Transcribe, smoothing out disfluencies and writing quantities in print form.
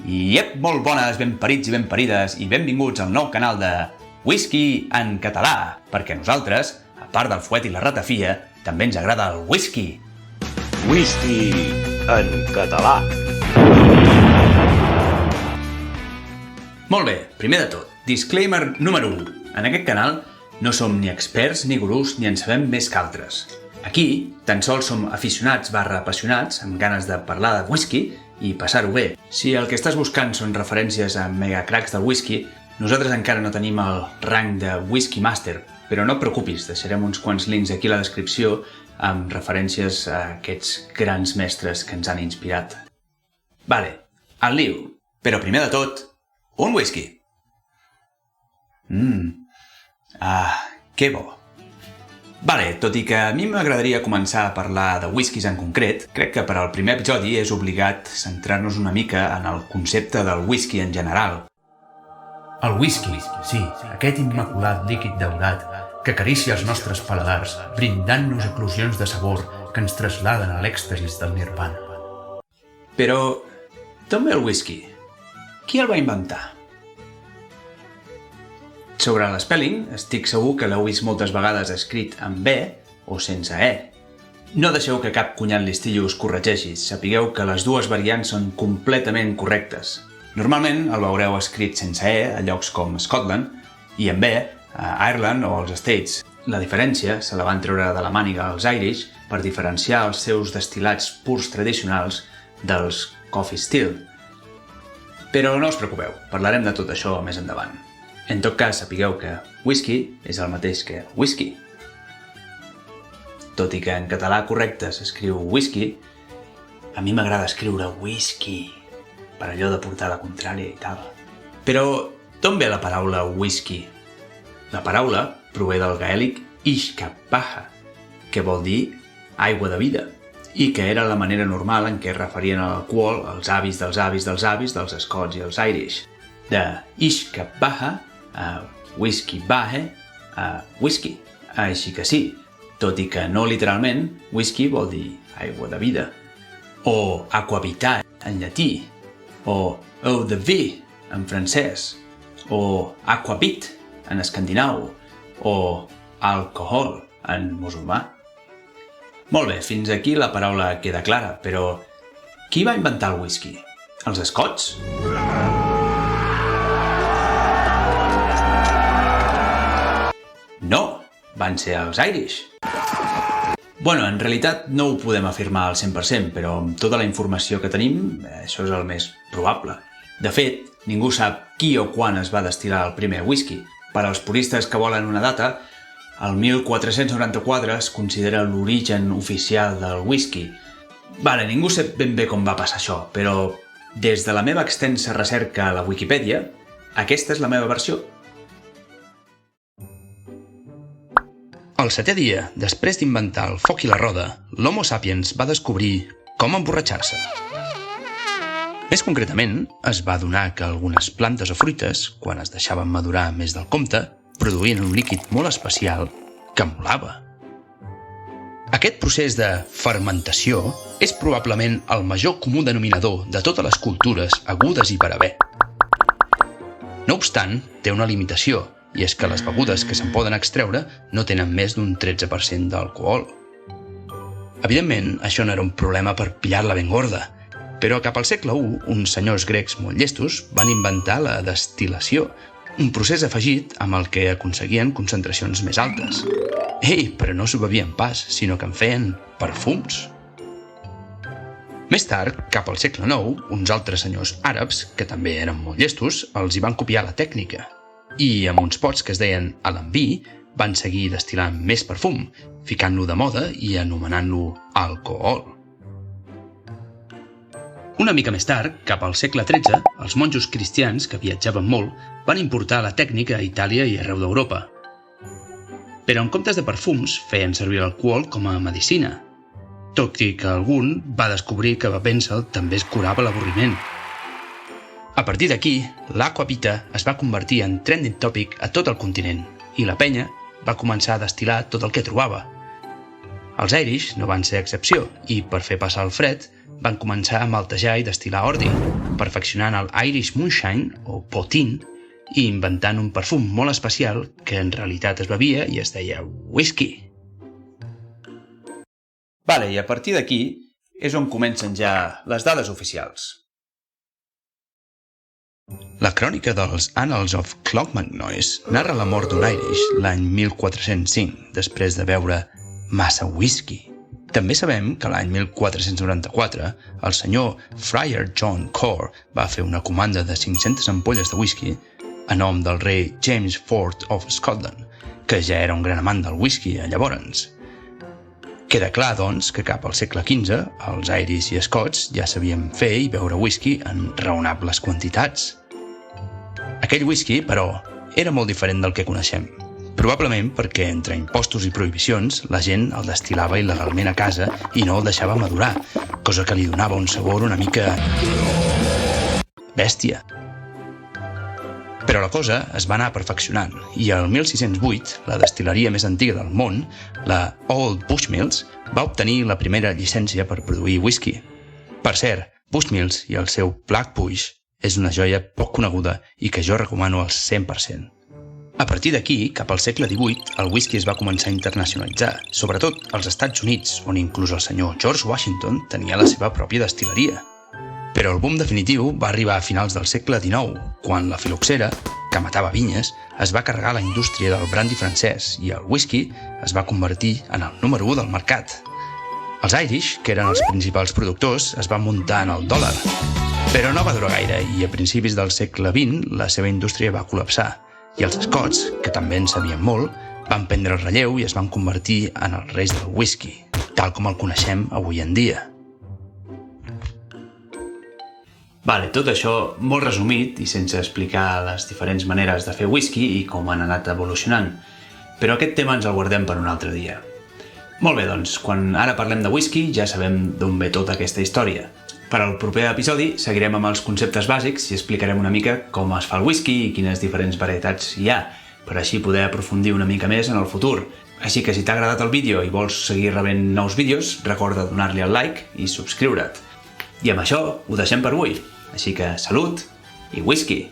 Iep, molt bones, ben parits i ben parides, i benvinguts al nou canal de Whisky en català, perquè a nosaltres, a part del fuet i la ratafia, també ens agrada el whisky. Whisky en català. Molt bé, primer de tot, disclaimer número 1. En aquest canal no som ni experts ni gurús ni en sabem més que altres. Aquí tan sols som aficionats / apassionats amb ganes de parlar de whisky i passar-ho bé. Si el que estàs buscant són referències a megacracs del whisky, nosaltres encara no tenim el rang de Whisky Master, però no et preocupis, deixarem uns quants links aquí a la descripció amb referències a aquests grans mestres que ens han inspirat. Vale, al lío. Però primer de tot, un whisky. Que bo. Vale, tot i que a mi m'agradaria començar a parlar de whiskies en concret, crec que per al primer episodi és obligat centrar-nos una mica en el concepte del whisky en general. El whisky, sí, aquest immaculat líquid daurat que acaricia els nostres paladars, brindant-nos eclosions de sabor que ens trasladen a l'èxtasis del nirvana. Però, d'on ve el whisky? Qui el va inventar? Sobre l'spelling, estic segur que l'heu vist moltes vegades escrit amb B o sense E. No deixeu que cap cunyat listillo us corregeixi, sapigueu que les dues variants són completament correctes. Normalment el veureu escrit sense E a llocs com Scotland i amb B a Ireland o als States. La diferència se la van treure de la màniga als Irish per diferenciar els seus destil·lats purs tradicionals dels coffee still. Però no us preocupeu, parlarem de tot això més endavant. En tot cas, sapigueu que whisky és el mateix que whisky. Tot i que en català correcte s'escriu whisky, a mi m'agrada escriure whisky, per allò de portar la contrària i tal. Però d'on ve la paraula whisky? La paraula prové del gaèlic ishkapaha, que vol dir aigua de vida, i que era la manera normal en què es referien a l'alcohol els avis dels avis dels avis dels Scots i els Irish. De ishkapaha a whisky bahe a whisky. Així que sí, tot i que no literalment, whisky vol dir aigua de vida. O aquavitae en llatí, o eau de vie en francès, o aquavit en escandinau, o alcohol en musulmà. Molt bé, fins aquí la paraula queda clara, però qui va inventar el whisky? Els Scots? No, van ser els Irish. Bueno, en realitat no ho podem afirmar al 100%, però amb tota la informació que tenim, això és el més probable. De fet, ningú sap qui o quan es va destil·lar el primer whisky. Per als puristes que volen una data, el 1494 es considera l'origen oficial del whisky. Vale, ningú sap ben bé com va passar això, però des de la meva extensa recerca a la Wikipedia, aquesta és la meva versió. Al 7è dia, després d'inventar el foc i la roda, l'Homo sapiens va descobrir com emborratxar-se. Més concretament, es va adonar que algunes plantes o fruites, quan es deixaven madurar més del compte, produïen un líquid molt especial que molava. Aquest procés de fermentació és probablement el major comú denominador de totes les cultures hagudes i per haver. No obstant, té una limitació, i és que les begudes que se'n poden extreure no tenen més d'un 13% d'alcohol. Evidentment, això no era un problema per pillar-la ben gorda, però cap al segle I, uns senyors grecs molt llestos van inventar la destil·lació, un procés afegit amb el que aconseguien concentracions més altes. Ei, però no s'ho bevien pas, sinó que en feien perfums. Més tard, cap al segle IX, uns altres senyors àrabs, que també eren molt llestos, els hi van copiar la tècnica. I amb uns pots que es deien alambí van seguir destil·lant més perfum, ficant-lo de moda i anomenant-lo alcohol. Una mica més tard, cap al segle XIII, els monjos cristians, que viatjaven molt, van importar la tècnica a Itàlia i arreu d'Europa. Però en comptes de perfums, feien servir l'alcohol com a medicina, tot i que algun va descobrir que bevent-se'l també es curava l'avorriment. A partir d'aquí, l'aquavita es va convertir en trending topic a tot el continent i la penya va començar a destil·lar tot el que trobava. Els Irish no van ser excepció i, per fer passar el fred, van començar a maltejar i destil·lar ordi. perfeccionant el Irish Moonshine, o potín, i inventant un perfum molt especial que en realitat es bevia i es deia whisky. Vale, i a partir d'aquí és on comencen ja les dades oficials. La crònica dels Annals of Clonmacnoise narra la mort d'un Irish l'any 1405, després de beure massa whisky. També sabem que l'any 1494 el senyor Friar John Core va fer una comanda de 500 ampolles de whisky a nom del rei James IV of Scotland, que ja era un gran amant del whisky llavors. Queda clar, doncs, que cap al segle XV els Irish i Scots ja sabien fer i beure whisky en raonables quantitats. Aquell whisky, però, era molt diferent del que coneixem. Probablement perquè entre impostos i prohibicions la gent el destil·lava il·legalment a casa i no el deixava madurar, cosa que li donava un sabor una mica bèstia. Però la cosa es va anar perfeccionant i el 1608 la destil·leria més antiga del món, la Old Bushmills, va obtenir la primera llicència per produir whisky. Per cert, Bushmills i el seu Black Bush és una joia poc coneguda i que jo recomano al 100%. A partir d'aquí, cap al segle XVIII, el whisky es va començar a internacionalitzar, sobretot als Estats Units, on inclús el senyor George Washington tenia la seva pròpia destil·leria. Però el boom definitiu va arribar a finals del segle XIX, quan la filoxera, que matava vinyes, es va carregar la indústria del brandy francès i el whisky es va convertir en el número 1 del mercat. Els Irish, que eren els principals productors, es van muntar en el dòlar. Però no va durar gaire i a principis del segle XX la seva indústria va col·lapsar i els Scots, que també en sabien molt, van prendre el relleu i es van convertir en els reis del whisky, tal com el coneixem avui en dia. Vale, tot això molt resumit i sense explicar les diferents maneres de fer whisky i com han anat evolucionant. Però aquest tema ens el guardem per un altre dia. Molt bé, doncs, quan ara parlem de whisky ja sabem d'on ve tota aquesta història. Per al proper episodi seguirem amb els conceptes bàsics i explicarem una mica com es fa el whisky i quines diferents varietats hi ha, per així poder aprofundir una mica més en el futur. Així que si t'ha agradat el vídeo i vols seguir rebent nous vídeos, recorda donar-li al like i subscriure't. I amb això ho deixem per avui. Així que salut i whisky!